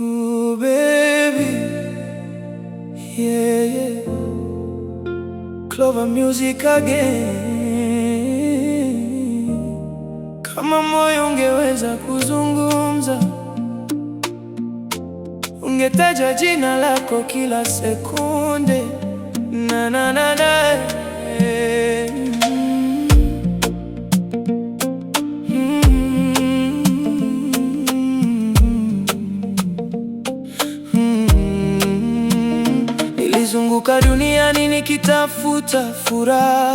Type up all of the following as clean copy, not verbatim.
Ooh, baby, yeah, yeah. Clover Music again. Kama moyo ungeweza kuzungumza, ungetaja jina lako kila sekunde. Na na na na, Nilizunguka duniani nikitafuta furaha,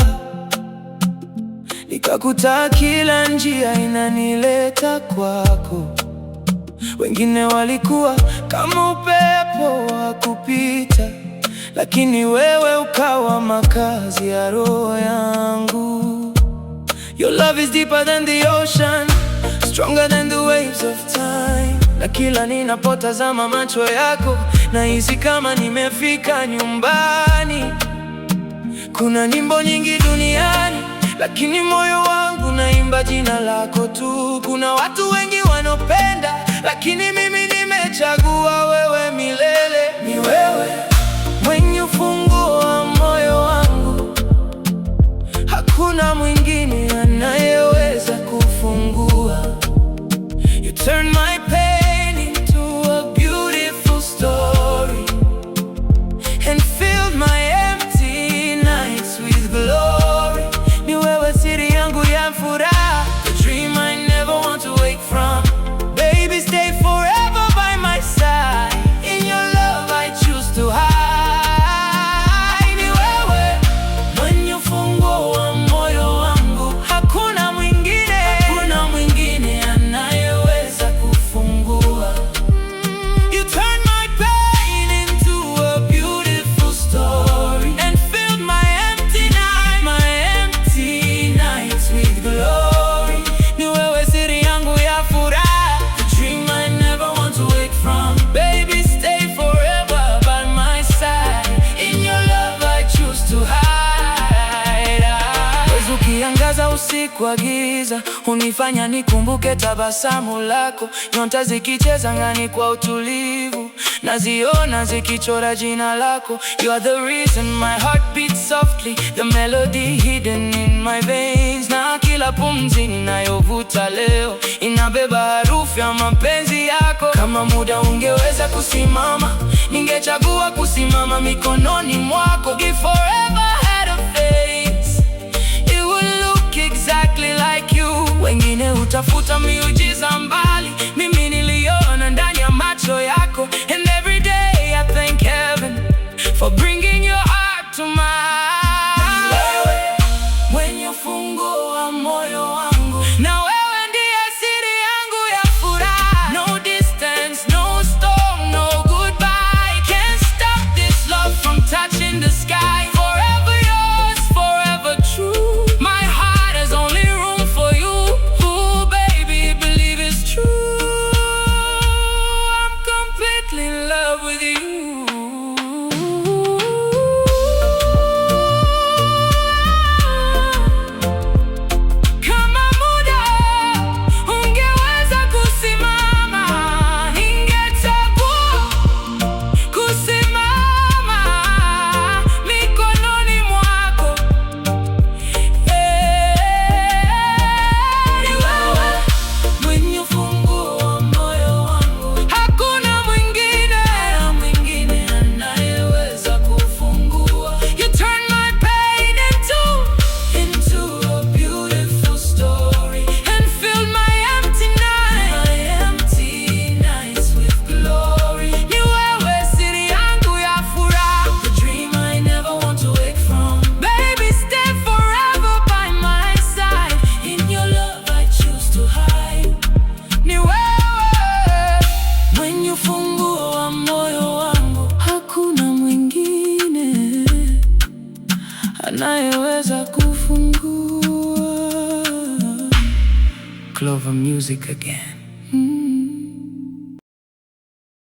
nikakuta kila njia inanileta kwako. Wengine walikuwa kama upepo wa kupita, lakini wewe ukawa makazi ya roho yangu. Your love is deeper than the ocean, stronger than the waves of time. Na kila ninapotazama macho yako, nahisi kama nimefika nyumbani. Kuna nyimbo nyingi duniani, lakini moyo wangu naimba jina lako tu. Kuna watu wengi wanopenda, lakini mimi nimechagua wewe milele. Ni wewe mwenye ufunguo wa moyo wangu, hakuna mwingine anayeweza kufungua. You turn my pain into a beautiful story and filled my empty nights with glory. Ni wewe siri yangu ya furaha, the dream I never want to wake from. Baby, stay forever by my side. In your love I choose to hide. Ni wewe mwenye ufunguo wa moyo wangu, hakuna mwingine anayeweza kufungua. You turn my pain into a beautiful story and filled my empty nights with glory. Ni wewe siri yangu ya furaha, the dream I never want to wake from. Baby, stay forever by my side. In your love I choose to hide. Mwezi ukiangaza usiku wa giza, hunifanya nikumbuke tabasamu lako. Nyota zikicheza angani kwa utulivu, naziona zikichora jina lako. You are the reason my heart beats softly, the melody hidden in my veins. Na kila pumzi ninayovuta leo inabeba harufu ya mapenzi yako. Kama muda ungeweza kusimama, ningechagua kusimama mikononi mwako. If forever had a face, it would look exactly like you. Wengine hutafuta miujiza mbali, mimi niliona ndani ya macho yako. And every day I thank heaven for bringing your heart to mine. Wewe mwenye ufunguo wa moyo wangu, na wewe ndiye siri yangu ya furaha. No distance, no storm, no goodbye can't stop this love from touching the sky. Forever yours, forever true. My heart has only room for you. Ooh, baby, believe it's true. I'm completely in love with you. Kama muda ungeweza kusimama, ningechagua kusimama mikononi mwako. Ni wewe mwenye ufunguo wa moyo wangu, hakuna mwingine anayeweza kufungua. You turn my pain into a beautiful story and filled my empty nights with glory. Ni wewe siri yangu ya furaha, the dream I never want to wake from. Baby, stay forever by my side. In your love I choose to hide. Ni wewe mwenye ufunguo wa moyo wangu, hakuna mwingine anayeweza kufungua. Clover Music again.